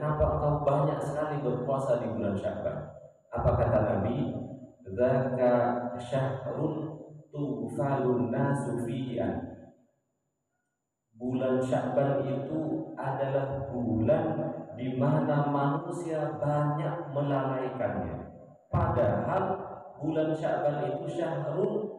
kenapa engkau banyak sekali berpuasa di bulan Sya'ban? Apa kata Nabi? Dzaka syahrun tughfalun nasu fihi an. Bulan Sya'ban itu adalah bulan di mana manusia banyak melalaikannya. Padahal bulan Sya'ban itu syahrun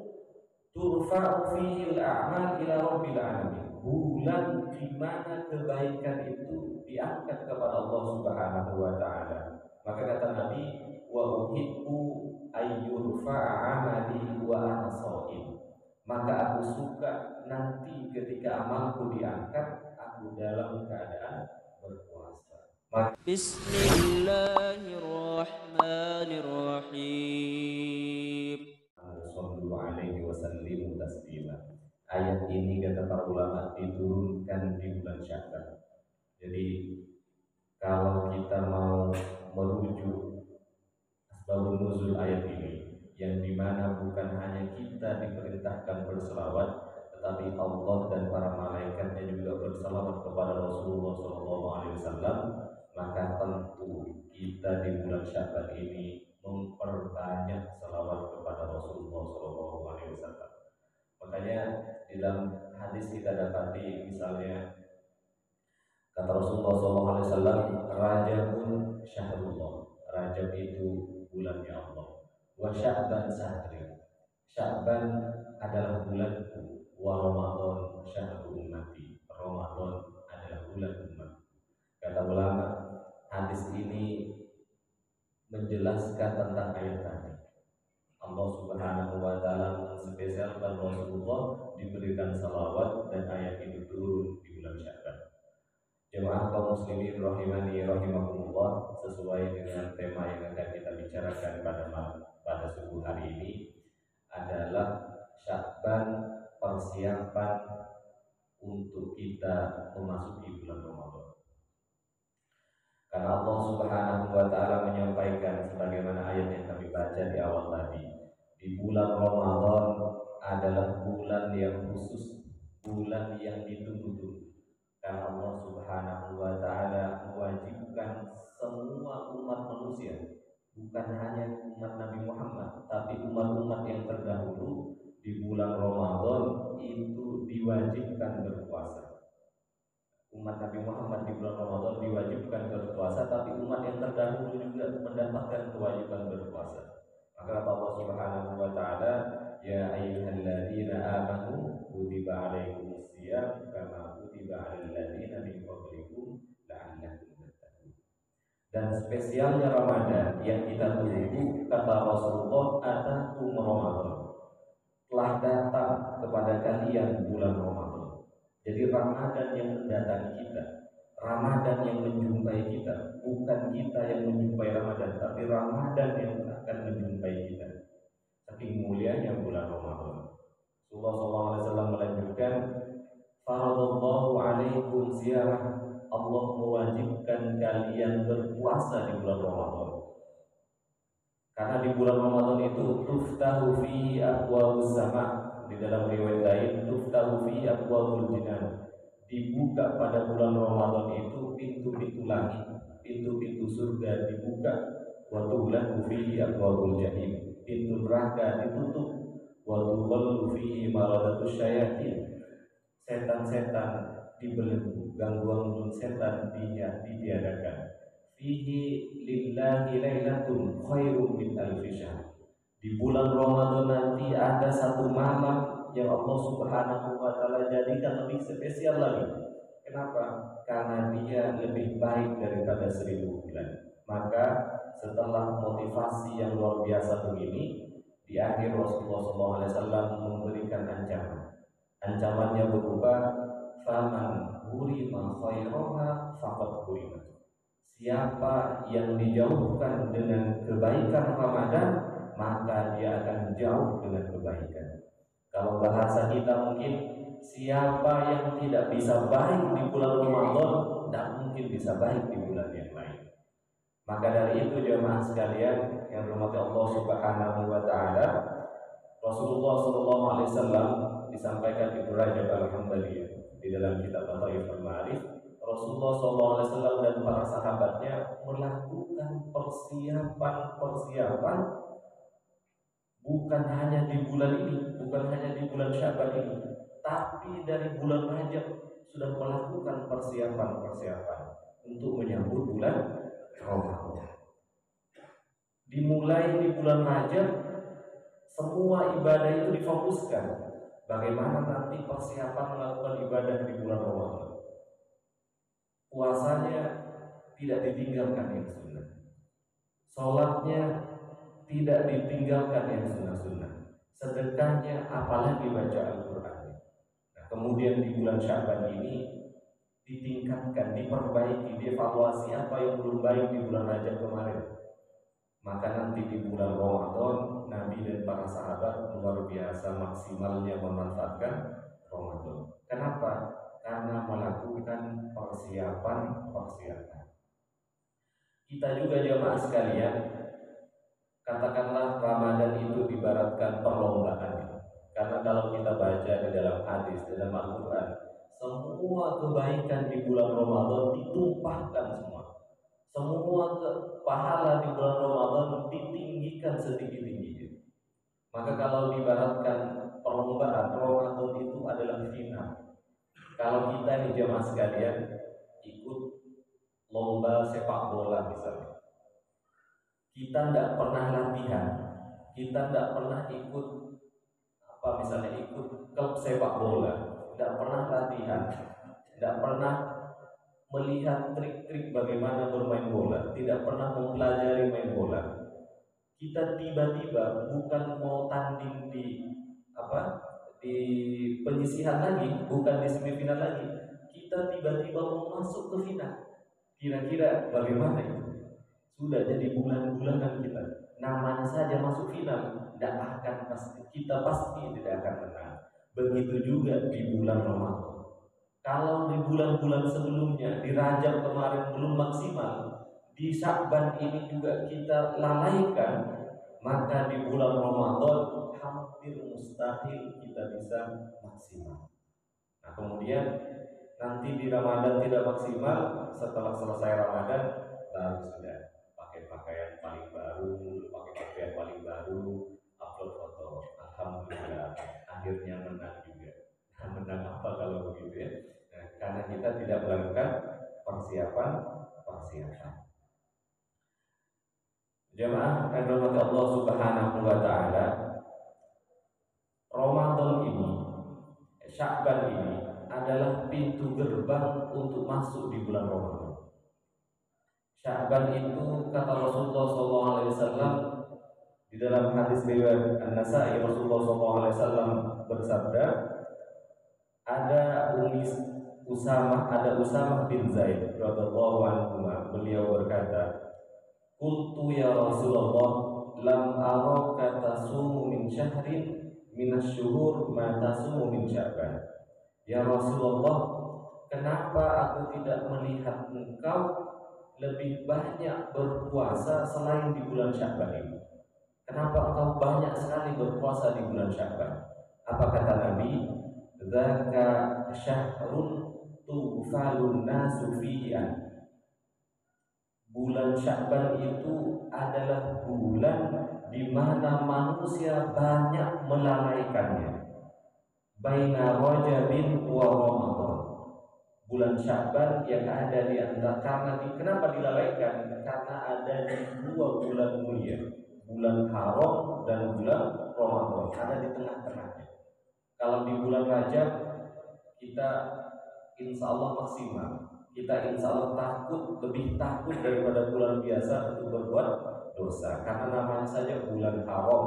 turfa'u fihi al-a'mal ila rabbil alamin. Bulan di mana kebaikan itu diangkat kepada Allah Subhanahu wa taala. Maka kata Nabi, wa uhibbu ayyurfa'a 'amali wa ana sha'im. Maka aku suka nanti ketika amalku diangkat, aku dalam keadaan berpuasa. Bismillahirrahmanirrahim. Sallallahu alaihi wasallam taslima. Ayat ini kata para ulama diturunkan di bulan Sya'ban. Jadi kalau kita mau merujuk asbabun nuzul ayat ini, yang dimana bukan hanya kita diperintahkan berselawat, tetapi Allah dan para malaikatnya juga berselawat kepada Rasulullah SAW, maka tentu kita di bulan Sya'ban ini memperbanyak selawat kepada Rasulullah SAW. Makanya di dalam hadis kita dapati misalnya kata Rasulullah SAW, Rajabun syahrullah. Rajab itu bulannya Allah. Wa Sya'ban sahri. Sya'ban adalah bulanku. Wa Ramadan syahrul ummati. Ramadan adalah bulan umat. Kata ulama, hadis ini menjelaskan tentang ayat tadi. Allah Subhanahu wa taala menspesialkan Rasulullah diberikan salawat dan ayat itu turun di bulan Sya'ban. Jemaah kaum muslimin rahimani rahimakumullah, sesuai dengan tema yang akan kita bicarakan pada subuh hari ini adalah Sya'ban, persiapan untuk kita memasuki bulan Ramadan. Karena Allah Subhanahu wa taala menyampaikan sebagaimana ayat yang kami baca di awal tadi, di bulan Ramadan adalah bulan yang khusus, bulan yang ditunggu-tunggu. Karena Allah Subhanahu wa taala mewajibkan semua umat manusia, bukan hanya umat Nabi Muhammad, tapi umat-umat yang terdahulu di bulan Ramadan itu diwajibkan berpuasa. Umat Nabi Muhammad di bulan Ramadan diwajibkan berpuasa, tapi umat yang terdahulu juga mendapatkan kewajiban berpuasa. Maka kata Allah Subhanahu wa taala, ya ayyuhalladzina amanu kutiba alaikumus shiyam kama kutiba 'alal ladzina min qablikum la'allakum tattaqun. Dan spesialnya Ramadan yang kita tunggu, kata Rasulullah, atakum Ramadan. Telah datang kepada kalian bulan Ramadan. Jadi Ramadan yang mendatangi kita, Ramadan yang menjumpai kita, bukan kita yang menjumpai Ramadan, tapi Ramadan yang akan menjumpai kita. Saking mulianya bulan Ramadan. Rasulullah SAW melanjutkan, faradallahu alaikum ziyarah. Allah mewajibkan kalian berpuasa di bulan Ramadan. Karena di bulan Ramadan itu tuftahu fihi abwabus sama'. Di dalam riwayat lain tuftahu fihi abwabul jinan. Dibuka pada bulan Ramadan itu pintu-pintu langit, pintu-pintu surga dibuka. Wa tughlaqu fihi abwabul jahim. Pintu neraka ditutup. Wa tughallu fihi maradatus syayatin. Setan-setan dibelenggu, gangguan setan ditiadakan. Fihi lillahi lailatun khairum min alfi syahr. Di bulan Ramadan nanti ada satu malam yang Allah Subhanahu wa taala jadikan lebih spesial lagi. Kenapa? Karena dia lebih baik daripada 1000 bulan. Maka setelah motivasi yang luar biasa begini, di akhir Rasulullah SAW memberikan ancaman. Ancamannya berupa faman hurima khairaha faqad hurima. Siapa yang dijauhkan dengan kebaikan Ramadan, maka dia akan jauh dengan kebaikan. Kalau bahasa kita mungkin, siapa yang tidak bisa baik di bulan Ramadan, tidak mungkin bisa baik di bulan yang lain. Maka dari itu jemaah sekalian yang dirahmati Allah Subhanahu wa taala, Rasulullah SAW disampaikan di Rajab Al-Hambali di dalam kitab Lataiful Ma'arif. Rasulullah SAW dan para sahabatnya melakukan persiapan bukan hanya di bulan ini, bukan hanya di bulan Syaban ini, tapi dari bulan Rajab sudah melakukan persiapan untuk menyambut bulan Ramadan. Dimulai di bulan Rajab, semua ibadah itu difokuskan. Bagaimana nanti persiapan melakukan ibadah di bulan Ramadan? Puasanya tidak ditinggalkan yang sunnah, sholatnya tidak ditinggalkan yang sunnah-sunnah, sedekahnya apalagi baca Al-Quran. Nah, kemudian di bulan Syaban ini ditingkatkan, diperbaiki, dievaluasi apa yang belum baik di bulan Rajab kemarin. Maka nanti di bulan Ramadan Nabi dan para sahabat luar biasa maksimalnya memanfaatkan Ramadan. Kenapa? Karena melakukan persiapan. Kita juga jamaah sekalian, katakanlah Ramadan itu dibaratkan perlombaan. Karena kalau kita baca di dalam hadis, di dalam Al-Quran, semua kebaikan di bulan Ramadan ditumpahkan semua. Semua pahala di bulan Ramadan ditinggikan setinggi-tingginya. Maka kalau dibaratkan perlombaan, Ramadan itu adalah final. Kalau kita nih jamaah sekalian ikut lomba sepak bola misalnya, kita tidak pernah latihan, kita tidak pernah ikut misalnya ikut klub sepak bola, tidak pernah latihan, tidak pernah melihat trik-trik bagaimana bermain bola, tidak pernah mempelajari main bola. Kita tiba-tiba bukan mau tanding di penyisihan lagi, bukan di semifinal lagi, kita tiba-tiba mau masuk ke final. Kira-kira bagaimana itu? Sudah jadi bulan-bulanan kita, namanya saja masuk final, kita pasti tidak akan menang. Begitu juga di bulan Ramadan. Kalau di bulan-bulan sebelumnya, di Rajab kemarin belum maksimal, di Sya'ban ini juga kita lalaikan, maka di bulan Ramadan hampir mustahil kita bisa maksimal. Nah, kemudian nanti di Ramadan tidak maksimal, setelah selesai Ramadan baru sudah pakai pakaian paling baru, upload foto. Alhamdulillah, akhirnya menang juga. Nah, menang apa kalau begitu ya? Nah, karena kita tidak melakukan persiapan. Jemaah yang dirahmati Allah Subhanahu wa taala, Ramadan ini, Sya'ban ini adalah pintu gerbang untuk masuk di bulan Ramadan. Sya'ban itu kata Rasulullah SAW di dalam hadis riwayat An-Nasa'i, Rasulullah SAW bersabda, ada Usamah bin Zaid radhiyallahu anhu, beliau berkata, qultu ya Rasulullah, lam araka tasumu min syahrin minasyuhur ma tasumu min Sya'ban. Ya Rasulullah, kenapa aku tidak melihat engkau lebih banyak berpuasa selain di bulan Sya'ban ini? Kenapa engkau banyak sekali berpuasa di bulan Sya'ban? Apa kata Nabi? Dzaka syahrun tughfalun nasu fihi. Bulan Sya'ban itu adalah bulan di mana manusia banyak melalaikannya. Baina Rajabin wa Ramadan. Bulan Sya'ban yang ada di antara, kenapa dilalaikan? Karena ada di dua bulan mulia, bulan Haram dan bulan Ramadan, ada di tengah-tengahnya. Kalau di bulan Rajab kita insya Allah maksimal, kita insya Allah lebih takut daripada bulan biasa untuk berbuat dosa, karena namanya saja bulan haram.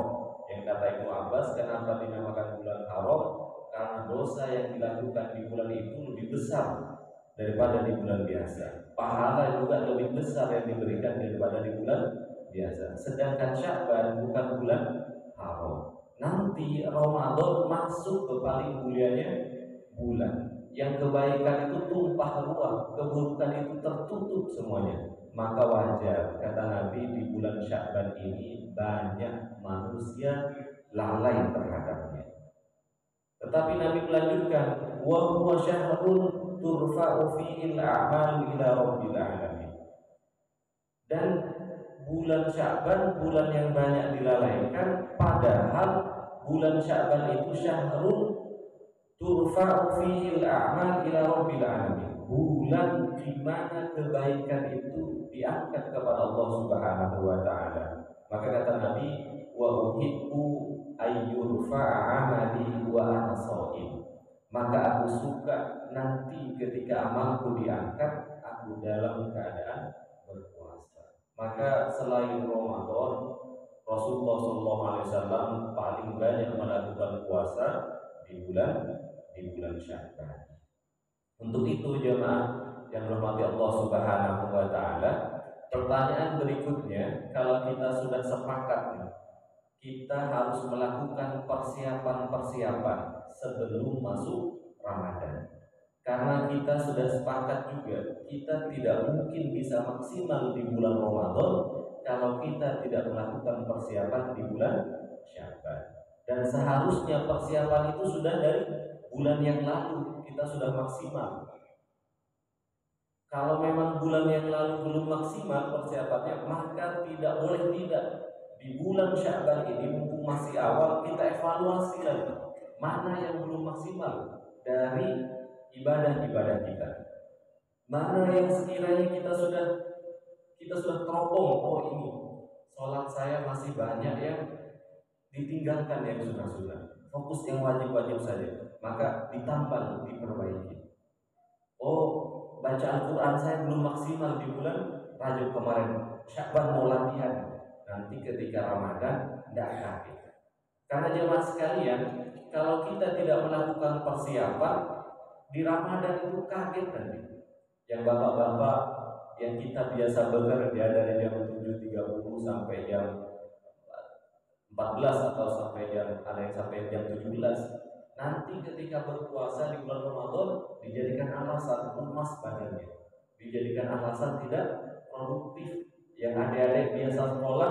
Yang kata Ibnu Abbas, kenapa dinamakan bulan haram? Karena dosa yang dilakukan di bulan itu lebih besar daripada di bulan biasa. Pahala juga lebih besar yang diberikan daripada di bulan biasa. Sedangkan Sya'ban bukan bulan haram. Nanti Ramadan masuk ke paling mulianya bulan, yang kebaikan itu tumpah ruah, keburukan itu tertutup semuanya. Maka wajar kata Nabi, di bulan Sya'ban ini banyak manusia lalai terhadapnya. Tetapi Nabi melanjutkan, wa huwa syahrun turfa'u fihi al-a'malu ila rabbil alamin. Dan bulan Sya'ban bulan yang banyak dilalaikan, padahal bulan Sya'ban itu syahrul turfa'u fihi al-a'mal ila rabbil alamin. Bulan di mana kebaikan itu diangkat kepada Allah Subhanahu wa taala. Maka kata Nabi, wa uhibbu ayyurfa'a 'amali wa ana shaim. Maka aku suka nanti ketika amalku diangkat, aku dalam keadaan berpuasa. Maka selain Ramadan, Rasulullah SAW paling banyak melakukan puasa di bulan Sya'ban. Untuk itu jemaah yang dirahmati Allah Subhanahu wa taala, pertanyaan berikutnya, kalau kita sudah sepakat nih, kita harus melakukan persiapan-persiapan sebelum masuk Ramadan. Karena kita sudah sepakat juga, kita tidak mungkin bisa maksimal di bulan Ramadan kalau kita tidak melakukan persiapan di bulan Sya'ban. Dan seharusnya persiapan itu sudah dari bulan yang lalu kita sudah maksimal. Kalau memang bulan yang lalu belum maksimal persiapannya, maka tidak boleh tidak di bulan Sya'ban ini mumpung masih awal kita evaluasi lagi mana yang belum maksimal dari ibadah-ibadah kita. Mana yang sekiranya kita sudah teropong, oh ini sholat saya masih banyak yang ditinggalkan yang sunnah-sunnah, fokus yang wajib-wajib saja, maka ditambal, diperbaiki. Oh, baca Al-Quran saya belum maksimal di bulan Rajab kemarin, Sya'ban mau latihan, nanti ketika Ramadan tidak kaget. Karena jemaah sekalian, kalau kita tidak melakukan persiapan di Ramadan itu kaget nanti. Yang bapak-bapak yang kita biasa bekerja dari jam 7.30 sampai jam 14 atau sampai jam 17, nanti ketika berpuasa di bulan Ramadan dijadikan alasan lemas badannya, dijadikan alasan tidak produktif. Yang adik-adik biasa sekolah,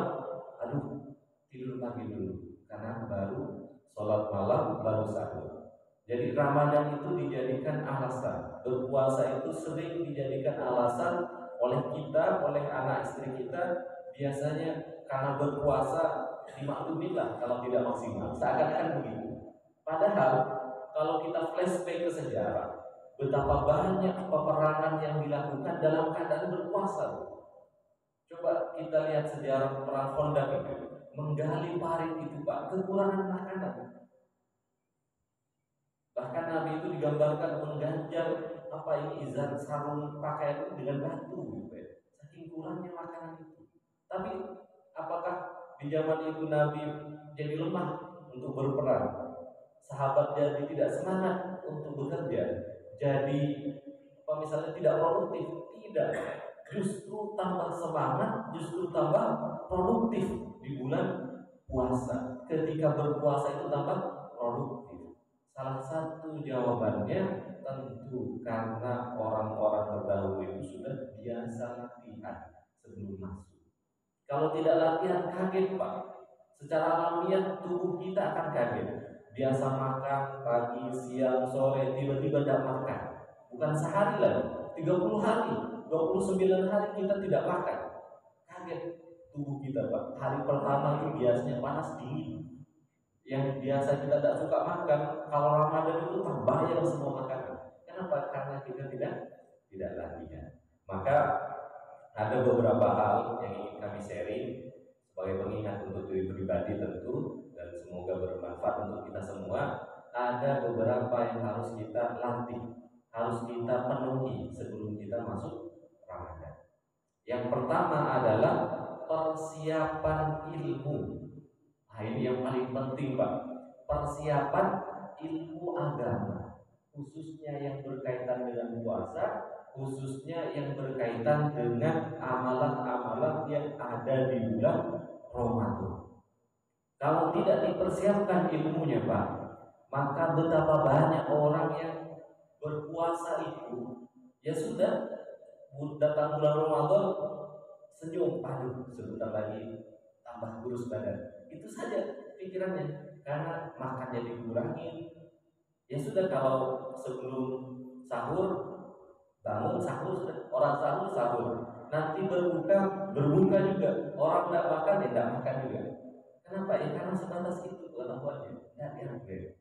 aduh tidur pagi dulu karena baru sholat malam, baru sahur. Jadi Ramadan itu dijadikan alasan, berpuasa itu sering dijadikan alasan oleh kita, oleh anak istri kita, biasanya karena berpuasa dimaklumilah kalau tidak maksimal, seakan-akan begitu. Padahal kalau kita flashback ke sejarah, betapa banyak peperangan yang dilakukan dalam keadaan berpuasa. Coba kita lihat sejarah perang Khandaq itu, menggali parit itu Pak, kekurangan makanan. Bahkan Nabi itu digambarkan mengganjal izar sarung pakaian dengan batu gitu ya. Saking kurangnya makanan itu. Tapi apakah di zaman itu Nabi jadi lemah untuk berperang? Sahabat jadi tidak semangat untuk bekerja, jadi misalnya tidak produktif? Tidak. Justru tambah semangat, justru tambah produktif di bulan puasa. Ketika berpuasa itu tambah produktif. Salah satu jawabannya tentu karena orang-orang terdahulu itu sudah biasa latihan sebelum masuk. Kalau tidak latihan kaget Pak. Secara alamiah tubuh kita akan kaget. Biasa makan pagi, siang, sore, tiba-tiba tidak makan. Bukan sehari lagi, 30 hari, 29 hari kita tidak makan. Kaget tubuh kita Pak. Hari pertama itu biasanya panas dingin. Yang biasa kita tidak suka makan, kalau Ramadan itu terbayar semua makanan. Kenapa? Karena kita tidak latihan. Maka ada beberapa hal yang ingin kami sharing sebagai pengingat untuk diri pribadi tentu, dan semoga bermanfaat untuk kita semua. Ada beberapa yang harus kita latih, harus kita penuhi sebelum kita masuk Ramadan. Yang pertama adalah persiapan ilmu. Nah, ini yang paling penting Pak, persiapan ilmu agama, khususnya yang berkaitan dengan puasa, khususnya yang berkaitan dengan amalan-amalan yang ada di bulan Ramadan. Kalau tidak dipersiapkan ilmunya Pak, maka betapa banyak orang yang berpuasa itu ya sudah datang bulan Ramadan senyum, aduh sebentar lagi tambah kurus badan. Itu saja pikirannya, karena makannya dikurangi. Ya sudah, kalau sebelum sahur bangun sahur, orang sahur sahur, nanti berbuka berbuka juga, orang tidak makan ya tidak makan juga. Kenapa ya? Karena sebatas itu kelakuannya, nggak dihargai.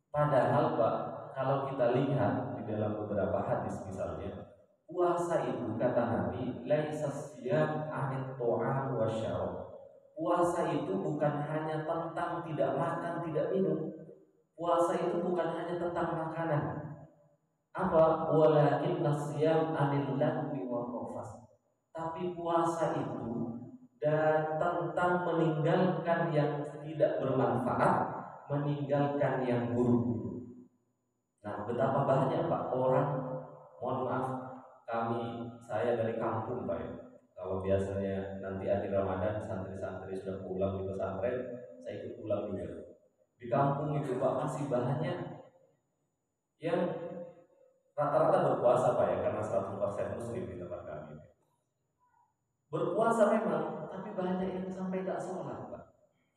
Padahal Pak, kalau kita lihat di dalam beberapa hadis misalnya, puasa itu kata Nabi, laisa siyam anit ta'am wasyarab. Puasa itu bukan hanya tentang tidak makan, tidak minum. Puasa itu bukan hanya tentang makanan. Apa? Walakin nasyam anil lagwi wal rafas. Tapi puasa itu dan tentang meninggalkan yang tidak bermanfaat, meninggalkan yang buruk. Nah, betapa banyak Pak orang, mohon maaf, saya dari kampung Pak ya. Kalau biasanya nanti akhir Ramadan santri-santri sudah pulang di pesantren, saya ikut pulang juga. Di kampung itu Pak masih banyak yang rata-rata berpuasa Pak ya, karena 100% muslim di tempat kami. Berpuasa memang, tapi banyak yang sampai tak sholat Pak.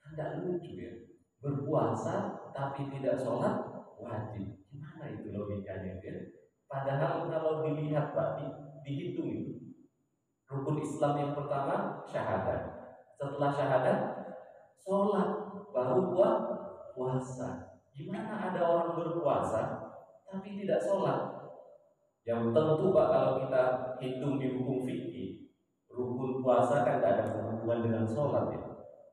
Tidak lucu ya. Berpuasa tapi tidak sholat wajib. Gimana itu logikanya ya? Padahal kalau dilihat Pak, dihitung itu. Rukun Islam yang pertama syahadat. Setelah syahadat sholat, baru puasa. Gimana ada orang berpuasa tapi tidak sholat? Yang tentu Pak, kalau kita hitung di hukum fikih, rukun puasa kan tidak ada hubungan dengan sholat ya.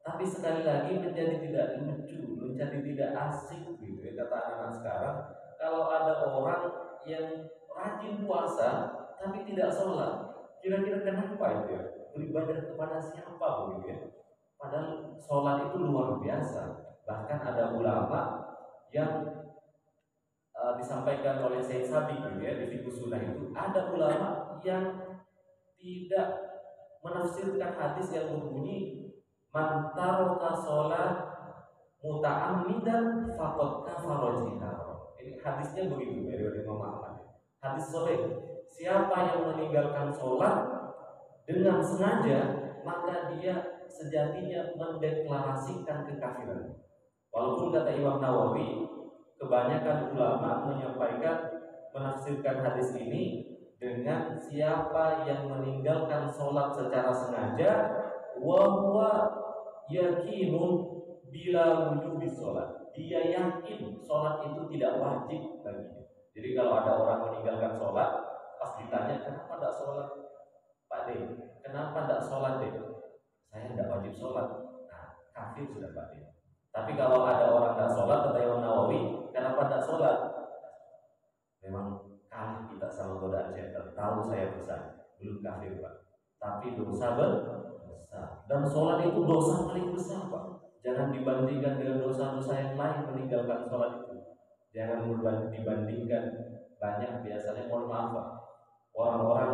Tapi sekali lagi menjadi tidak lucu, menjadi tidak asik gitu ya kata anak-anak sekarang. Kalau ada orang yang rajin puasa tapi tidak sholat, kira-kira kenapa itu ya? Beribadah kepada siapa begitu ya? Padahal sholat itu luar biasa. Bahkan ada ulama yang disampaikan oleh Said Sabiq gitu ya, di Fiqh Sunnah itu ada ulama yang tidak menafsirkan hadis yang berbunyi man taraka sholat muta'ammidan faqad kafara jihar. Ini hadisnya begitu dari Imam Ahmad. Hadis sahih. Siapa yang meninggalkan sholat dengan sengaja, maka dia sejatinya mendeklarasikan kekafiran. Walaupun kata Imam Nawawi, kebanyakan ulama menafsirkan hadis ini dengan siapa yang meninggalkan sholat secara sengaja, wa huwa yakinun bila wujubi sholat. Dia yakin sholat itu tidak wajib baginya. Jadi kalau ada orang meninggalkan sholat, pas ditanya kenapa tidak sholat, Pak D, kenapa tidak sholat D? Saya tidak wajib sholat. Nah, kafir sudah Pak D. Tapi kalau ada orang tidak sholat, kata Imam Nawawi, kenapa tidak sholat? Memang kalah kita sama godaan setan. Tahu saya besar, belum kafir Pak. Tapi dosa besar. Dan sholat itu dosa paling besar Pak. Jangan dibandingkan dengan dosa-dosa yang lain meninggalkan sholat itu. Jangan dibandingkan. Banyak biasanya, mohon maaf Pak, orang-orang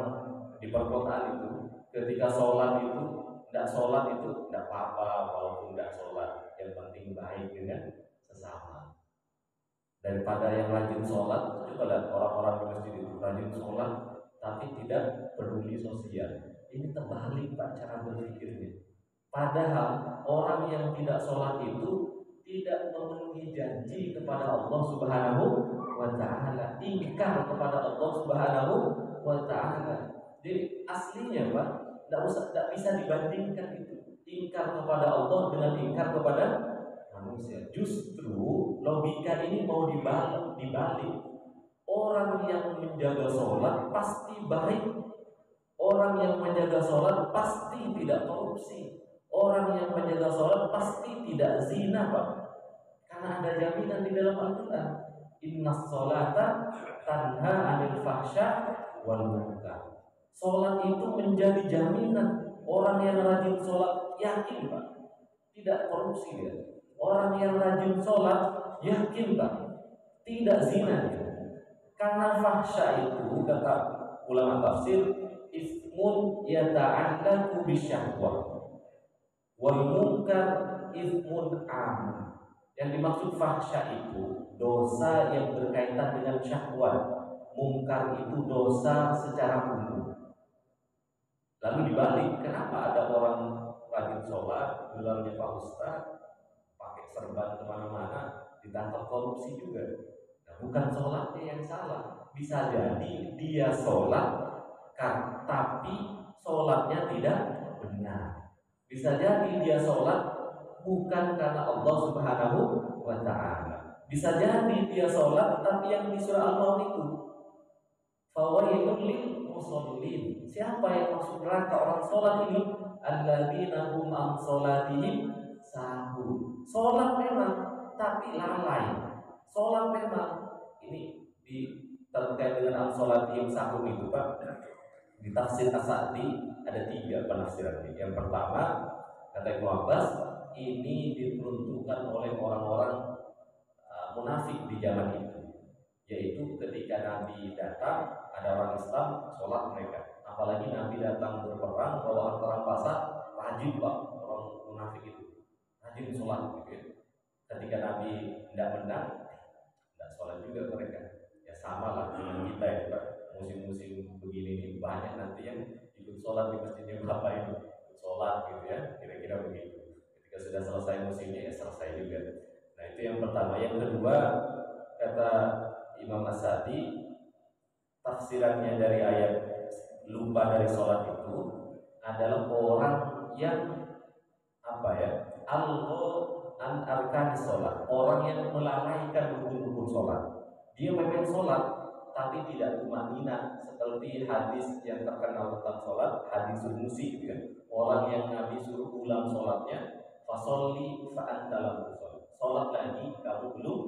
di perkotaan itu ketika sholat itu tidak sholat itu tidak apa-apa, walaupun tidak sholat, yang penting baik dengan sesama. Daripada yang rajin sholat, coba lihat orang-orang di masjid itu rajin sholat tapi tidak peduli sosial. Ini terbalik Pak cara berpikirnya. Padahal orang yang tidak sholat itu tidak memenuhi janji kepada Allah Subhanahu wa Ta'ala, ingkar kepada Allah Subhanahu wa Ta'ala. Jadi aslinya Pak, tidak bisa dibandingkan itu, ingkar kepada Allah dengan ingkar kepada manusia. Justru logika ini mau dibalik. Orang yang menjaga sholat pasti baik. Orang yang menjaga sholat pasti tidak korupsi. Orang yang menjaga sholat pasti tidak zina Pak. Karena ada jaminan di dalam Al-Quran. Inna sholata tanha anil fahsya wal munkar. Sholat itu menjadi jaminan. Orang yang rajin sholat yakin Pak, tidak korupsi dia. Orang yang rajin sholat yakin Pak, tidak zina dia. Karena fahsya itu kata ulama tafsir, ismun yata'allaqu bisyahwah wal munkar ismun am. Yang dimaksud fahsya itu dosa yang berkaitan dengan syahwat, munkar itu dosa secara umum. Lalu dibalik, kenapa ada orang rajin sholat, bilangnya Pak Ustaz, pakai serban kemana-mana, ditangkap korupsi juga. Nah, bukan sholatnya yang salah, Bisa jadi dia sholat tapi sholatnya tidak benar. Bisa jadi dia sholat bukan karena Allah Subhanahu wa Ta'ala. Bisa jadi dia sholat tapi yang di surah Al-Maun itu fawailun lil musallin. Siapa yang masuk neraka orang sholat ini? Alladzina hum an sholatihim sahun. Sholat memang tapi lalai. Sholat memang ini terkait dengan an sholatihim sahun itu Pak. Di tafsir As-Sa'di ada 3 penafsiran ini. Yang pertama kata Ibnu Abbas, ini diperuntukkan oleh orang-orang munafik di zaman itu, yaitu ketika Nabi datang ada orang Islam sholat mereka, apalagi Nabi datang berperang bawa rampasan, rajin Pak orang munafik itu, rajin sholat gitu ya. Ketika Nabi tidak menang, tidak sholat juga mereka. Ya sama lah dengan kita ya Pak, musim-musim begini nih banyak nanti yang ikut sholat di masjidnya Bapak ini, ikut sholat gitu ya, kira-kira begitu. Ketika sudah selesai musimnya ya selesai juga. Nah itu yang pertama. Yang kedua kata Imam As-Sa'di, tafsirannya dari ayat lupa dari sholat itu adalah orang yang apa ya, an arkan sholat, orang yang melalaikan rukun-rukun sholat. Dia memang sholat tapi tidak tumanina, seperti hadis yang terkenal tentang sholat, hadisul musi gitu kan. Orang yang Nabi suruh ulang sholatnya, fasolli fa'anta lam tusolli, sholat lagi kamu belum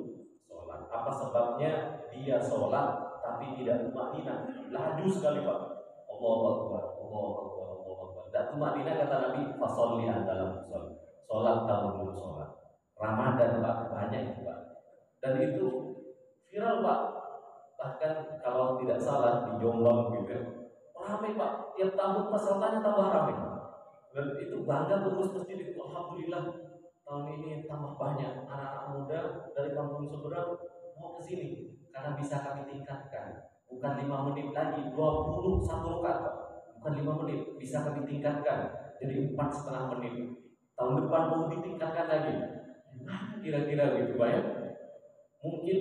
sholat. Apa sebabnya? Dia sholat tapi tidak tumanina, laju sekali Pak, Allahu Akbar, Allahu Akbar, Allahu Akbar. Dan tumanina kata Nabi, fasolli anta lam tusolli, sholat kamu belum sholat. Ramadan Pak, banyak itu Pak, dan itu viral Pak. Bahkan kalau tidak salah di Jombang gitu ya, ramai Pak, tiap tahun pesertanya tambah ramai. Dan itu bangga pengurus masjid itu, alhamdulillah tahun ini tambah banyak anak-anak muda dari kampung seberang mau ke sini karena bisa kami tingkatkan. Bukan 5 menit lagi, 21 rakaat Pak. Bukan 5 menit, bisa kami tingkatkan jadi 4,5 menit. Tahun depan mau ditingkatkan lagi. Nah, kira-kira gitu Pak ya. Mungkin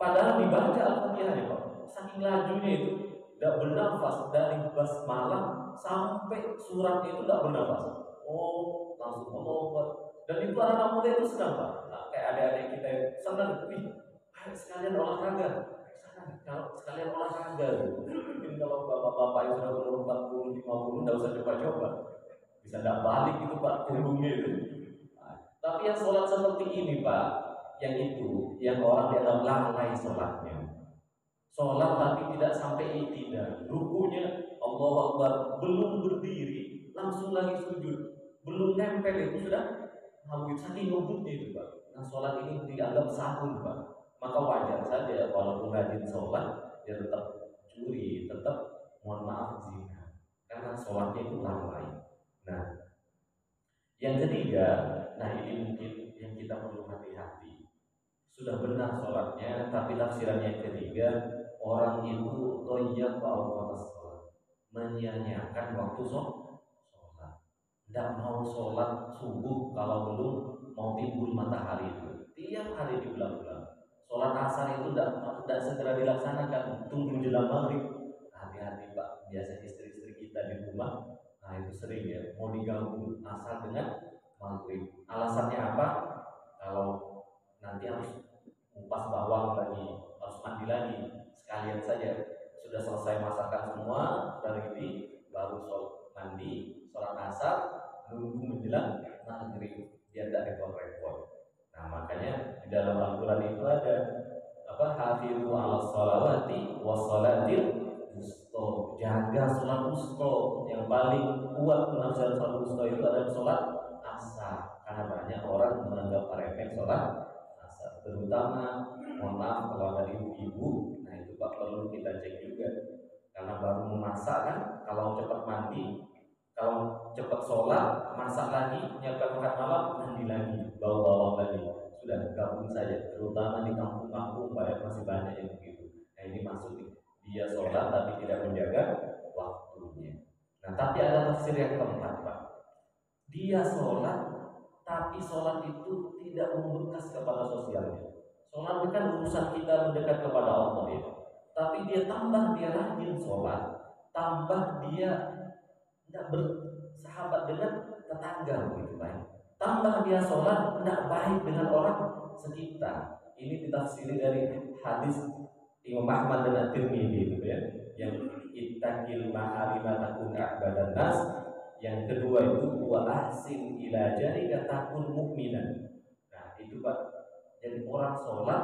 padahal dibaca Al-Fatihah ya Pak, saking lajunya itu tidak bernafas, dari basmalah sampai surat itu tidak bernafas. Oh, langsung Allah. Dan itu anak muda itu senang Pak. Nah, kayak adik-adik kita senang, ayo sekalian olahraga. Kalau sekalian olahraga, mungkin kalau bapak-bapak yang sudah berumur 40, 50 tidak usah coba-coba, bisa tidak balik itu Pak punggungnya itu. Nah, tapi yang sholat seperti ini Pak, yang itu, yang orang dianggap lalai sholatnya, sholat tapi tidak sampai i'tidal, rukunya Allahu Akbar, belum berdiri langsung lagi sujud, belum nempel itu sudah ngabut, saking ngebutnya itu Pak. Nah sholat ini dianggap sahun Pak, maka wajar saja walaupun rajin sholat dia tetap curi, tetap mohon maaf zina, karena sholatnya itu lalai. Nah yang ketiga, nah ini mungkin yang kita perlu hati-hati. Sudah benar sholatnya, tapi tafsirannya yang ketiga, orang itu toyyak awqatas sholat, menyia-nyiakan waktu sholat. Tidak mau sholat subuh kalau belum mau timbul matahari itu. Tiap hari diulang-ulang. Sholat asar itu tidak segera dilaksanakan, tunggu jelang maghrib. Hati-hati Pak, biasa istri-istri kita di rumah, nah itu sering ya, mau diganggu asar dengan maghrib. Alasannya apa? Kalau nanti harus kupas bawang lagi, harus mandi lagi, sekalian saja sudah selesai masakan semua dari ini baru mandi, sholat asar, nunggu menjelang maghrib, biar tidak repot-repot. Nah makanya di dalam Al-Quran itu ada apa, hafizu ala sholawati wa sholatil wusta, jaga sholat wusta. Yang paling kuat penafsiran sholat wusta itu adalah sholat asar, karena banyak orang menganggap remeh sholat asar, terutama mohon maaf kalau ada ibu-ibu. Nah itu Pak perlu kita cek juga, karena baru memasak kan, kalau cepat mandi, kalau cepat sholat, masak lagi, nyiapkan makan malam, mandi lagi, bawa bawang lagi, sudah gabung saja. Terutama di kampung-kampung masih banyak yang begitu. Nah ini maksud dia sholat tapi tidak menjaga waktunya. Nah tapi ada tafsir yang keempat Pak, dia sholat tapi sholat itu tidak membekas kepada sosialnya. Sholat itu kan urusan kita mendekat kepada Allah ya. tapi dia tambah dia rajin sholat, tambah dia tidak bersahabat dengan tetangga begitu baik, tambah dia sholat tidak baik dengan orang sekitar. Ini ditafsiri dari hadis Imam Ahmad dan At-Tirmidzi itu ya, yang ittaqil maharima takun a'badan nas. Yang kedua itu wa ahsin ila jarika takun mukminan. Nah, itu Pak. Jadi orang sholat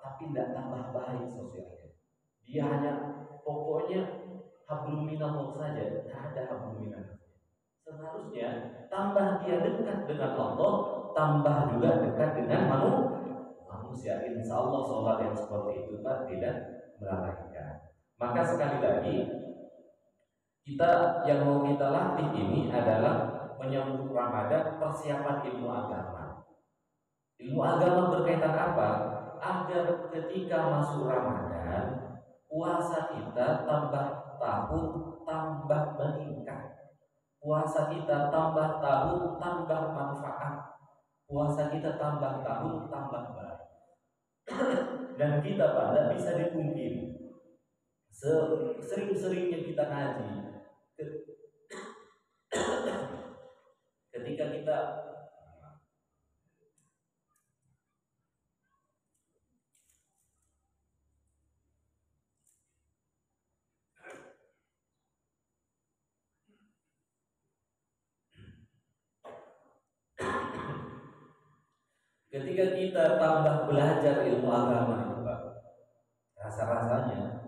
tapi tidak tambah baik sosialnya. Dia hanya pokoknya hablum minallah saja, tidak ada hablum minallah. Seharusnya tambah dia dekat dengan Allah, tambah juga dekat dengan manusia. Insya Allah sholat yang seperti itu Pak tidak melalaikan. Maka sekali lagi kita yang mau kita latih ini adalah menyambut Ramadan, persiapan ilmu agama. Ilmu agama berkaitan apa? Agar ketika masuk Ramadan, puasa kita tambah tahun tambah meningkat. Puasa kita tambah tahun tambah manfaat. Puasa kita tambah tahun tambah baik. Dan kita pada bisa dipungkiri. Sering-seringnya kita ngaji, ketika kita tambah belajar ilmu agama itu Pak, rasa-rasanya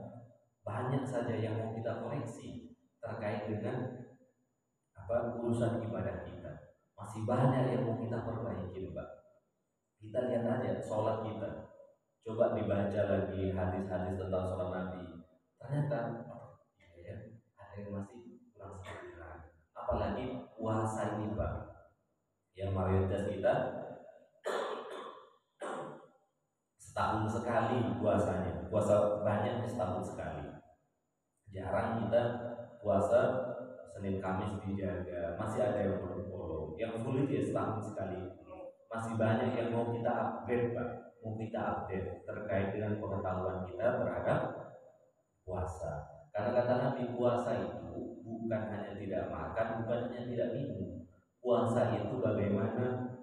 banyak saja yang mau kita koreksi terkait dengan urusan ibadah kita. Masih banyak yang mau kita perbaiki Pak. Kita lihat aja sholat kita, coba dibaca lagi hadis-hadis tentang sholat Nabi. Ternyata ya, ada yang masih kurang sempurna. Apalagi puasa ini Pak, yang mayoritas kita setahun sekali puasanya. Puasa banyak setahun sekali. Jarang kita puasa Senin Kamis dijaga. Masih ada yang bolong. Yang sulit ya setahun sekali. Masih banyak yang mau kita upgrade Pak, mau kita update terkait dengan pengetahuan kita terhadap puasa. Karena kata Nabi, puasa itu bukan hanya tidak makan, bukan hanya tidak minum. Puasa itu bagaimana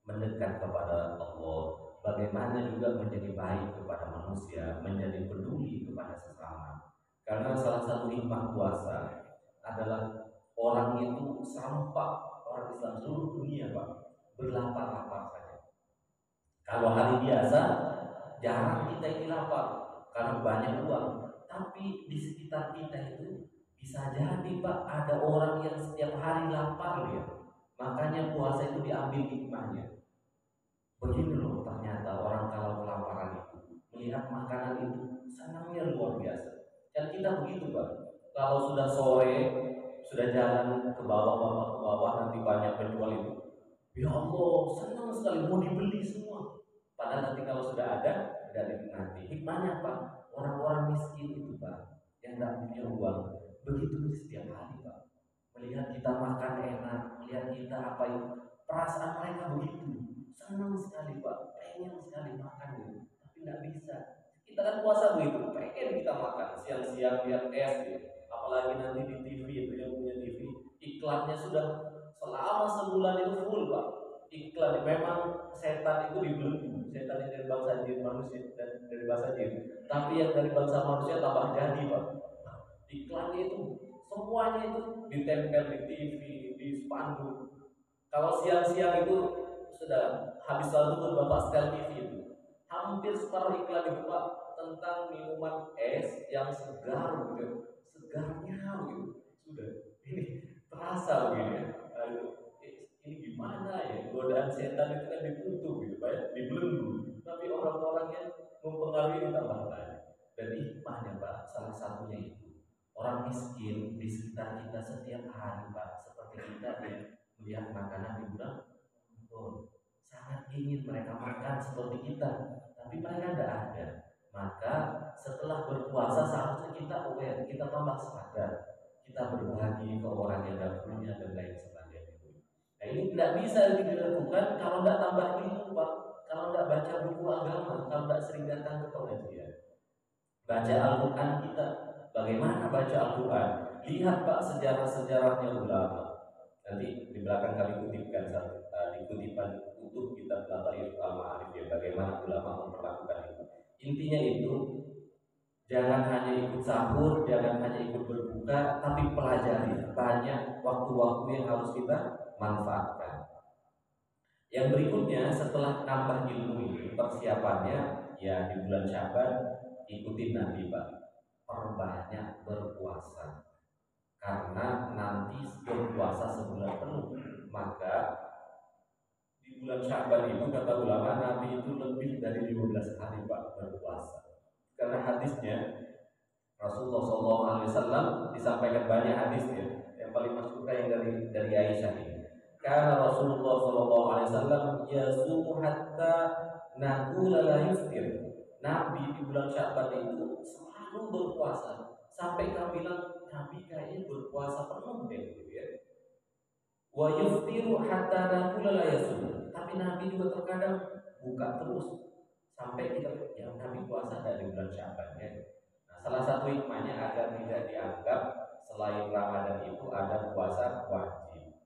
mendekat kepada Allah, bagaimana juga menjadi baik kepada manusia, menjadi peduli kepada sesama. Karena salah satu hikmah puasa adalah orang itu sampai orang Islam seluruh dunia Pak berlapar-lapar saja. Kalau hari biasa jarang kita ini lapar karena banyak uang, tapi di sekitar kita itu bisa jadi Pak ada orang yang setiap hari lapar ya. Makanya puasa itu diambil hikmahnya. Begini loh ternyata orang kalau kelaparan itu melihat makanan itu senangnya luar biasa. Dan kita begitu Pak. Kalau sudah sore sudah jalan ke bawah nanti banyak penjual itu. Ya Allah senang sekali mau dibeli semua. Padahal nanti kalau sudah ada tidak dinikmati. Hikmahnya Pak, orang-orang miskin itu Pak yang tidak punya uang begitu setiap hari Pak. Melihat kita makan enak, melihat kita apa itu perasaan mereka begitu. Senang sekali Pak, pengen sekali makan gitu, tapi nggak bisa. Kita kan puasa begitu, pengen kita makan siang-siang lihat es gitu. Apalagi nanti di TV itu yang punya TV, iklannya sudah selama sebulan itu full Pak. Iklan memang setan itu dibelenggu, setan yang dari bangsa jin manusia dan dari bangsa jin. Tapi yang dari bangsa manusia tambah jadi Pak. Iklannya itu semuanya itu ditempel di TV, di spanduk. Kalau siang-siang itu sudah habis lalu tuh Bapak setel TV itu hampir separuh iklan itu Pak tentang minuman es yang segar gitu, segarnya gitu. Sudah ini terasa begini ya. Aduh, ini gimana ya, godaan setan itu kan ditutup gitu Pak ya, dibelenggu. Tapi orang-orangnya mempengaruhi tambah banyak. Dan hikmahnya Pak salah satunya itu orang miskin di sekitar kita setiap hari Pak seperti kita ya melihat makanan di bulan sangat ingin mereka makan seperti kita, tapi mereka tidak ada. Maka setelah berpuasa seharusnya kita aware, kita tambah sadar, kita berbagi ke orang yang tidak punya dan lain sebagainya. Nah ini tidak bisa dilakukan kalau tidak tambah ilmu Pak, kalau tidak baca buku agama, kalau tidak sering datang ke pengajian. Baca Al-Quran kita, bagaimana baca Al-Quran? Lihat Pak sejarah-sejarahnya ulama. Nanti di belakang kami kutipkan di kutipan utuh kitab Lataif Al-Ma'arif ya, bagaimana ulama memperlakukan itu. Intinya itu, jangan hanya ikut sahur, jangan hanya ikut berbuka, tapi pelajari. Banyak waktu-waktu yang harus kita manfaatkan. Yang berikutnya setelah nambah ilmu ini, persiapannya ya di bulan Syaban ikutin Nabi Pak, perbanyak berpuasa. Karena nanti berpuasa sebulan penuh, maka di bulan Syaban itu kata ulama Nabi itu lebih dari 15 hari Pak berpuasa. Karena hadisnya Rasulullah SAW disampaikan banyak hadisnya. Yang paling masyhur yang dari Aisyah ini. Karena Rasulullah SAW yasumu hatta naqula la yuftir. Nabi di bulan Syaban itu selalu berpuasa sampai kami bilang Nabi kayaknya berpuasa penuh deh gitu ya. Wa yuftiru hatta naqula la yasum. Tapi Nabi juga terkadang buka terus sampai kita ya Nabi puasa dari bulan Syaban ya. Nah, salah satu hikmahnya agar tidak dianggap selain Ramadan itu ada puasa wajib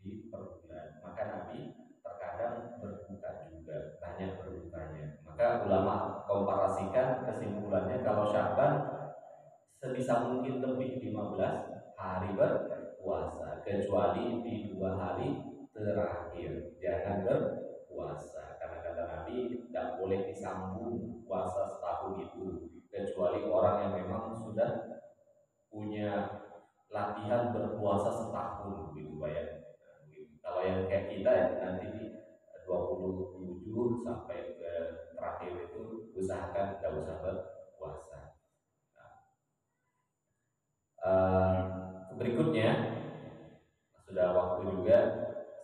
di per bulan. Maka Nabi terkadang berbuka juga, banyak berbukanya. Maka ulama komparasikan kesimpulannya kalau Syaban sebisa mungkin lebih 15 hari berpuasa, kecuali di 2 hari terakhir jangan berpuasa, karena kata Nabi tidak boleh disambung puasa setahun itu kecuali orang yang memang sudah punya latihan berpuasa setahun gitu Pak ya. Kalau yang kayak kita ya nanti di 27 sampai ke terakhir itu usahakan tidak usah berpuasa. Berikutnya sudah waktu juga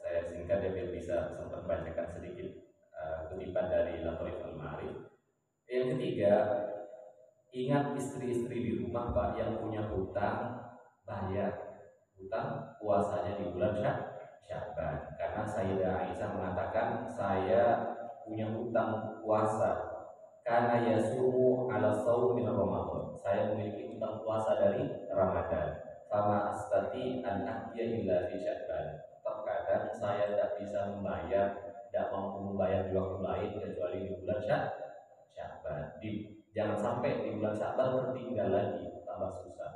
saya singkat ya biar bisa sempat bacakan sedikit kutipan dari Lataif Al-Ma'arif. Yang ketiga, ingat istri-istri di rumah Pak yang punya hutang, bayar hutang puasanya di bulan Sya'ban. Karena Sayyidah Aisyah mengatakan saya punya hutang puasa karena yasumu ala saum min Ramadan. Saya memiliki hutang puasa dari Ramadan. Fama astati an ahdiya illa fi Sya'ban. Terkadang saya tidak bisa membayar, tidak mampu membayar di waktu lain kecuali di bulan Sya'ban. Jangan sampai di bulan Sya'ban tertinggal lagi, tambah susah.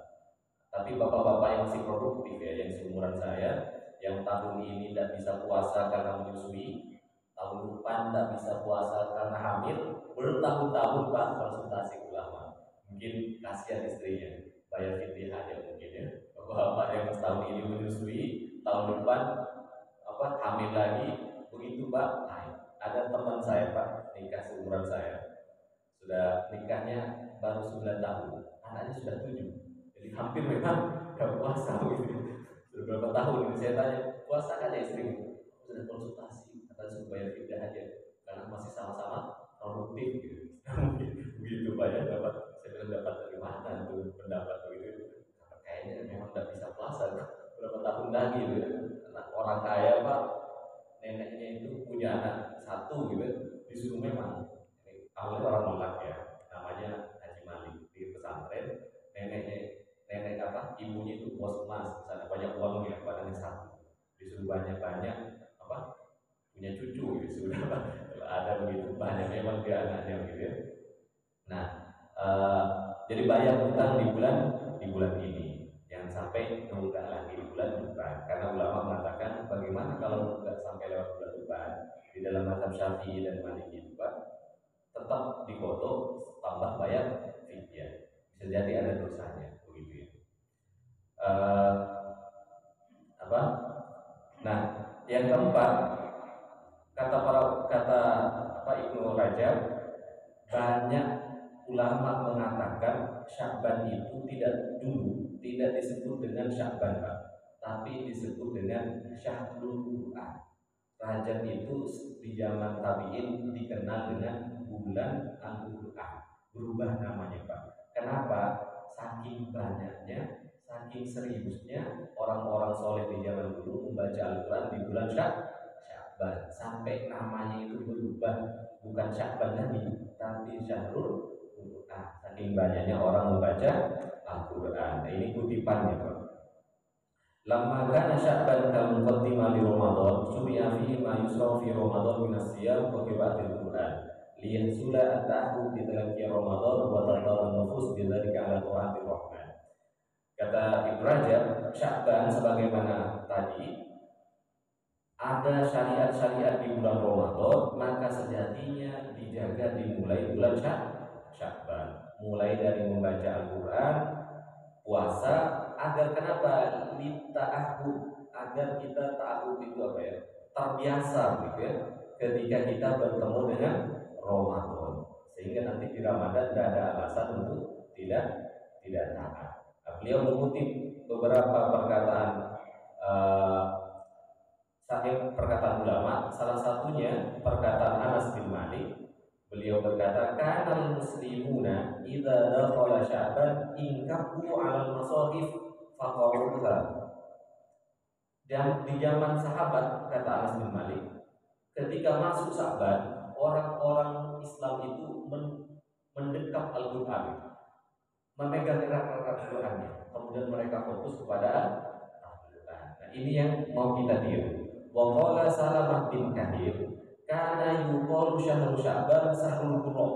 Tapi bapak-bapak yang masih produktif ya, yang seumuran saya, yang tahun ini tidak bisa puasa karena menyusui, tahun depan tidak bisa puasa karena hamil, bertahun-tahun Pak konsultasi ulama. Mungkin kasihan istrinya, bayar fidyah aja mungkin ya. Bapak-bapak yang tahun ini menyusui, tahun depan hamil lagi, begitu Pak. Nah, ada teman saya Pak, nikah seumuran saya, sudah nikahnya baru 9 tahun, anaknya sudah 7. Jadi hampir memang gak puasa gitu. Sudah berapa tahun ini saya tanya, puasa kan ya istrimu? Sudah konsultasi, kata suruh bayar fidyah aja karena masih sama-sama produktif gitu. Begitu banyak dapat, saya bilang dapat dari mana tuh pendapat begitu. Kayaknya memang tidak bisa puasa berapa tahun lagi gitu. Anak orang kaya Pak, neneknya itu punya anak satu gitu, disuruh memang. Awalnya orang Melak ya, namanya Haji Malik di pesantren. Nenek ibunya itu bos emas, misalnya banyak uangnya, padahal satu, disuruh banyak-banyak punya cucu gitu, sudah ada begitu banyak memang dia anaknya gitu ya. Nah, jadi bayar hutang di bulan ini, jangan sampai nunggak lagi di bulan depan, karena ulama mengatakan bagaimana kalau nunggak sampai lewat bulan depan di dalam mazhab Syafi'i dan Maliki itu Pak, tetap dipotong tambah bayar fidyah, bisa jadi ada dosanya begitu ya. Nah, yang keempat kata Ibnu Rajab, banyak ulama mengatakan Sya'ban itu tidak disebut dengan Sya'ban Pak, tapi disebut dengan Syahrul Qur'an. Rajab itu di zaman tabi'in dikenal dengan bulan Al-Qur'an, berubah namanya Pak. Kenapa? Saking banyaknya, saking seriusnya orang-orang soleh di zaman dulu membaca Al-Quran di bulan Sya'ban, sampai namanya itu berubah, bukan Sya'ban lagi, tapi Syahrul Quran. Saking banyaknya orang membaca Al-Quran. Nah, ini kutipannya, Pak. Lamma kana Sya'ban kal muqaddimah li Ramadan, sumi'a fihi ma yusra fi Ramadan min as-siyam wa qira'atil Quran. Liyahsula at-ta'ahud bi talaqi Ramadan wa tadawun nufus bi dzalika ala ta'atir Rahman. Kata Ibnu Rajab, Sya'ban sebagaimana tadi ada syariat-syariat di bulan Ramadan, maka sejatinya dijaga dimulai bulan Sya'ban. Mulai dari membaca Al-Quran, puasa, agar kenapa? Lita'ahud, agar kita ta'ahud itu apa ya? Terbiasa gitu ya, ketika kita bertemu dengan Ramadan. Sehingga nanti di Ramadan tidak ada alasan untuk tidak taat. Nah, beliau mengutip beberapa perkataan perkataan ulama, salah satunya perkataan Anas bin Malik. Beliau berkata, "Kanal muslimuna idza dakhala Sya'ban inkabu 'alal masahif faqaruha." Dan di zaman sahabat, kata Anas bin Malik, ketika masuk Sya'ban, orang-orang Islam itu mendekap Al-Qur'an, memegang erat-erat Al-Qur'annya, kemudian mereka fokus kepada Al-Qur'an. Nah, ini yang mau kita tiru. Wa qala Salamah bin Kahir, kana yuqalu syahrul Sya'ban syahrul qurra.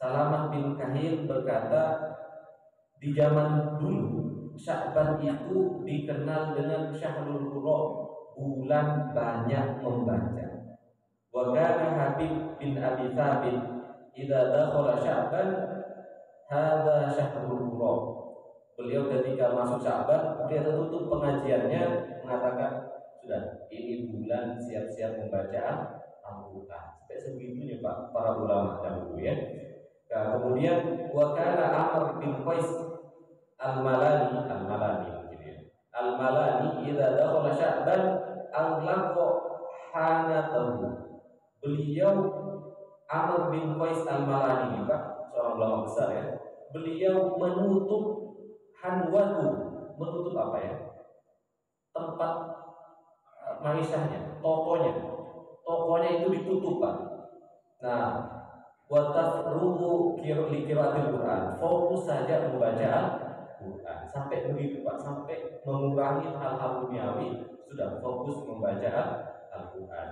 Salamah bin Kahir berkata, di zaman dulu Sya'ban itu dikenal dengan syahrul qurra, bulan banyak membaca. Wa kana Habib bin Abi Thabit idza dakhala Sya'ban hadza syahrul qurra. Beliau ketika masuk Sya'ban, dia tutup pengajiannya mengatakan, sudah, ini bulan siap-siap membaca Al-Quran. Sampai sebegitunya Pak para ulama dahulu ya. Nah, kemudian wakana Amr bin Qais Al-Malani mungkin ya. Al-Malani idza dakhala Sya'ban aghlaqa hanatahu. Beliau Amr bin Qais Al-Malani ini Pak, seorang ulama besar ya. Beliau menutup hanwatu, menutup apa ya? Tempat maisahnya, tokonya itu ditutup Pak. Nah, watafruhu qira'atil Quran, fokus saja membaca Al-Quran. Sampai begitu Pak, sampai mengurangi hal-hal duniawi, sudah fokus membaca Al-Quran.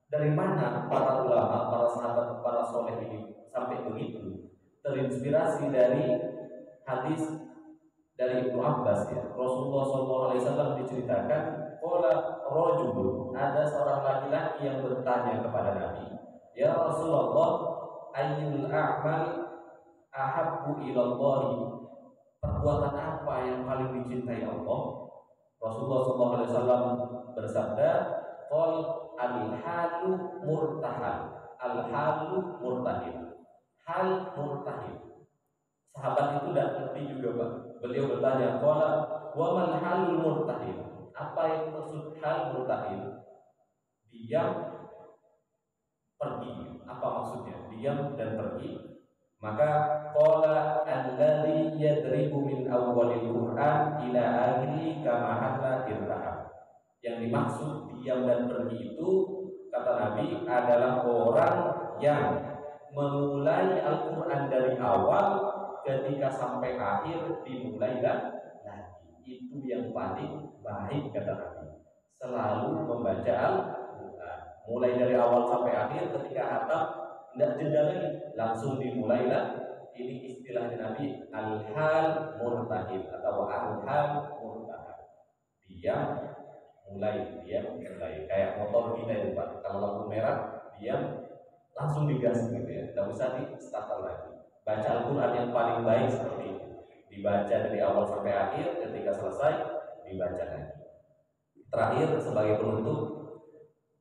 Dari mana para ulama, para sahabat, para soleh ini sampai begitu? Terinspirasi dari hadis dari Ibnu Abbas ya. Rasulullah SAW diceritakan, qala rajul, ada seorang laki-laki yang bertanya kepada Nabi, "Ya Rasulullah, ayyul a'mal ahabbu ilallahi?" Perbuatan apa yang paling dicintai Allah? Rasulullah SAW bersabda, "Qal al-halu murtahal." Al-halu murtahil. Hal murtahil. Sahabat itu tidak ngerti juga Pak. Beliau bertanya, "Qala wa mal halul murtahil?" Apa yang maksud hal murtahil? Diam, pergi. Apa maksudnya? Diam dan pergi. Maka qala alladzi yadribu min awwalil Qur'an ila akhiri kama halla irtahab. Yang dimaksud diam dan pergi itu, kata Nabi, adalah orang yang memulai Al-Quran dari awal, ketika sampai akhir dimulai lagi. Itu yang paling baik, kata Nabi. Selalu membaca Al-Quran, mulai dari awal sampai akhir, ketika hatam tidak jeda lagi, langsung dimulai lagi. Ini istilahnya Nabi, al-hal murtahil atau al-hal murtahil. Diam, mulai. Kayak motor kita itu Pak, kalau lampu merah, diam, langsung digas gitu ya, tidak usah di starter lagi. Baca Al-Quran yang paling baik seperti itu, dibaca dari awal sampai akhir, ketika selesai dibaca lagi. Terakhir sebagai penutup,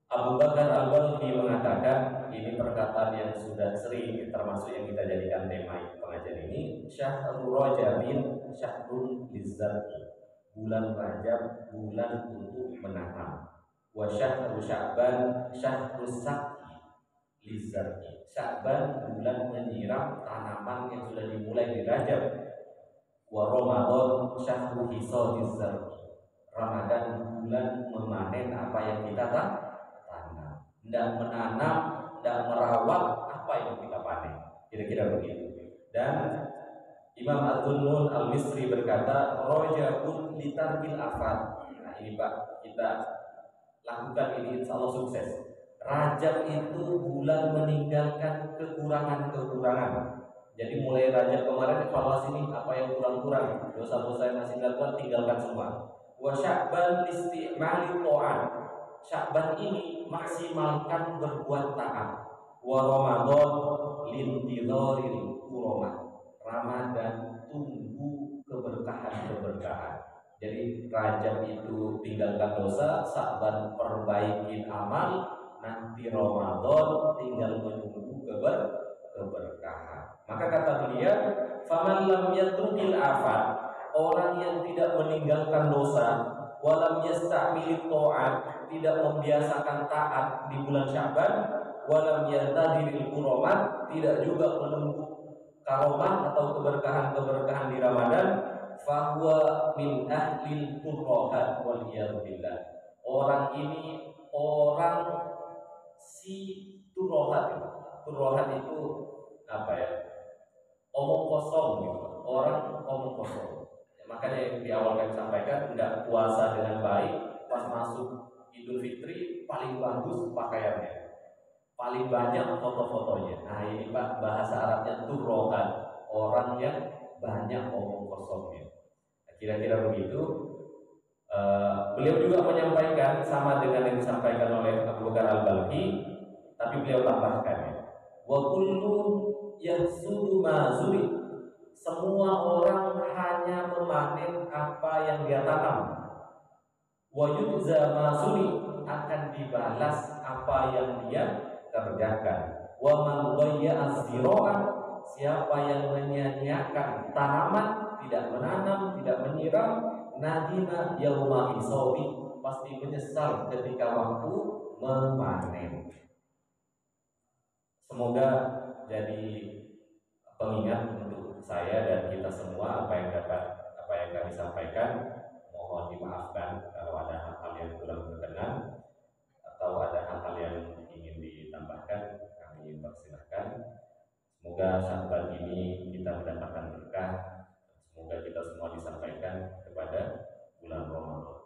Abu Bakar Al-Balkhi mengatakan, ini perkataan yang sudah sering termasuk yang kita jadikan tema pengajian ini, syahrul rajabin syahrul lizzati. Bulan Rajab bulan untuk menanam. Wa syahrul Sya'ban syahrul sakti lizzati. Sya'ban bulan menyiram tanaman yang sudah dimulai di Rajab. Wa Ramadan syahrul hisadiz zarqi. Ramadan bulan memanen apa yang kita tanam. Tidak menanam, tidak merawat apa yang kita panen. Kira-kira begitu. Dan Imam Az-Zunnun Al-Misri berkata, Rajabun litarkil afat. Nah ini Pak, kita lakukan ini insya Allah sukses. Rajab itu bulan meninggalkan kekurangan-kekurangan. Jadi mulai Rajab kemarin evaluasi nih apa yang kurang-kurang, dosa-dosa yang masih dilakukan tinggalkan semua. Wa Sya'ban istimali ta'at. Sya'ban ini maksimalkan berbuat taat. Wa Ramadan lintidharil kurama. Ramadan tunggu keberkahan-keberkahan. Jadi Rajab itu tinggalkan dosa, Sya'ban perbaikin amal, nanti Ramadan tinggal menunggu keberkahan. Maka kata beliau, faman lam yatrukil afat, orang yang tidak meninggalkan dosa, walam yasta'mil ta'at, tidak membiasakan taat di bulan Sya'ban, walam yantadiril kuromat, tidak juga menunggu karomah atau keberkahan-keberkahan di Ramadan, fahuwa min ahlil turrohat wal billah. Orang ini orang si turrohat. Turrohat itu apa ya? Omong kosong gitu. Orang omong kosong. Ya, makanya yang di awal kami sampaikan, tidak puasa dengan baik, pas masuk Idul Fitri paling bagus pakaiannya, paling banyak foto-fotonya. Nah ini Pak, bahasa Arabnya turrohat, orang yang banyak omong kosongnya. Nah, kira-kira begitu. Beliau juga menyampaikan sama dengan yang disampaikan oleh Abu Bakar Al-Balkhi, tapi beliau tambahkan ya, wa kullu yahsudu ma zuri. Semua orang hanya memanen apa yang dia tanam. Wa yujza ma zuri, akan dibalas apa yang dia kerjakan. Wa man dhayya az-zira'ah, siapa yang menyia-nyiakan tanaman, tidak menanam, tidak menyiram, nadina yauma hisabi, pasti menyesal ketika waktu memanen. Semoga jadi pengingat untuk saya dan kita semua apa yang kami sampaikan. Mohon dimaafkan kalau ada hal-hal yang kurang berkenan atau ada hal-hal yang ingin ditambahkan, kami persilahkan. Semoga Sya'ban ini kita mendapatkan berkah. Semoga kita semua disampaikan kepada bulan Ramadan.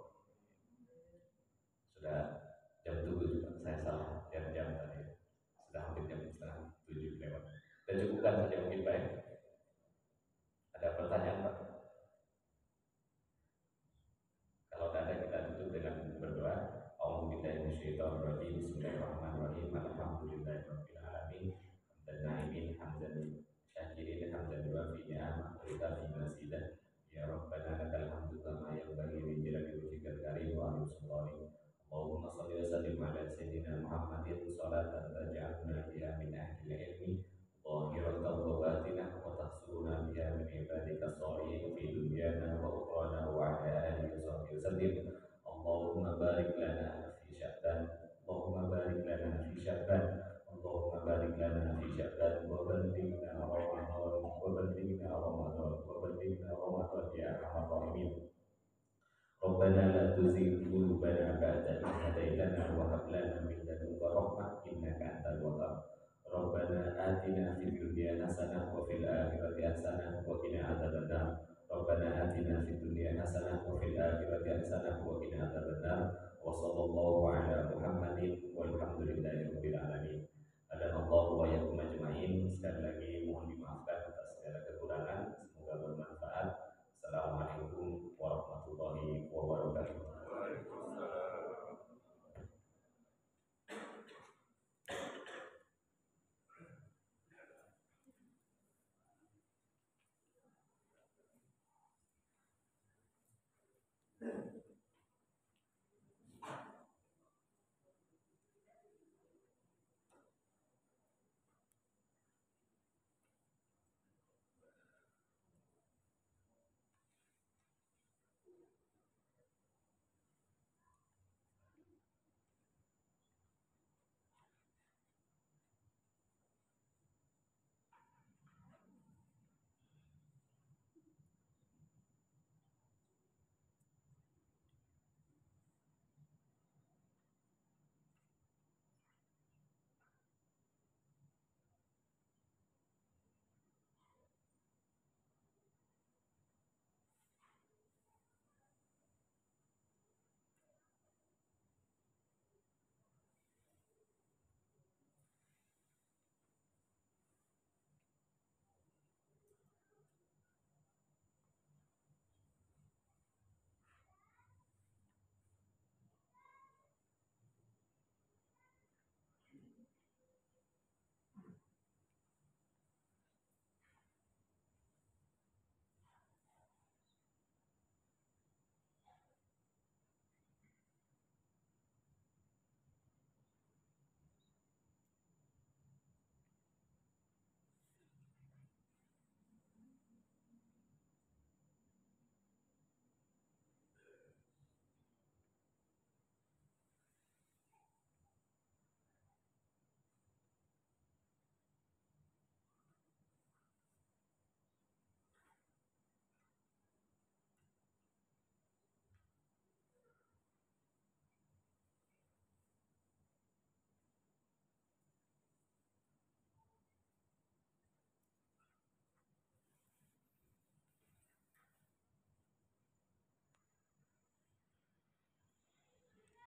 Sudah jam 7 juga, saya salah jam tadi. Sudah hampir jam setengah 7 lewat. Dan cukupkan saja mungkin baik. Ada pertanyaan Pak? Kalau ada kita tutup dengan berdoa. A'udzubillahi minasyaitonir Bismillahirrahmanirrahim. Alhamdulillahirabbil alamin. Hamdan na'imin hamdan syakirin hamdan wa fi ni'amah wa fi masidah. Ya Rabbana lakal hamdu kama yanbaghi li jalali wajhikal karim wa ala sultanik. Allahumma shalli wa sallim ala sayyidina Muhammadin sholatan taj'alna biha min ahlil ilmi zahiratan wa batinah wa tahsuruna biha min ibadika sholihin fi dunyana wa ukhrana wa ala alihi wa sahbihi wasallim. Allahumma barik lana fi Sya'ban, Allahumma barik lana fi Sya'ban, Allahumma barik lana fi Sya'ban wa ballighna Ramadan wa ballighna Ramadan wa ballighna Ramadan ya arhamar rahimin. Rabbana la tuzigh qulubana ba'da idh hadaytana wa hab lana min ladunka rahmah innaka antal wahhab. Rabbana atina fid dunya hasanah wa fil akhirati hasanah wa qina adzabannar. Rabbana atina fid dunya hasanah wa fil akhirati hasanah wa qina adzabannar. Wa sallallahu ala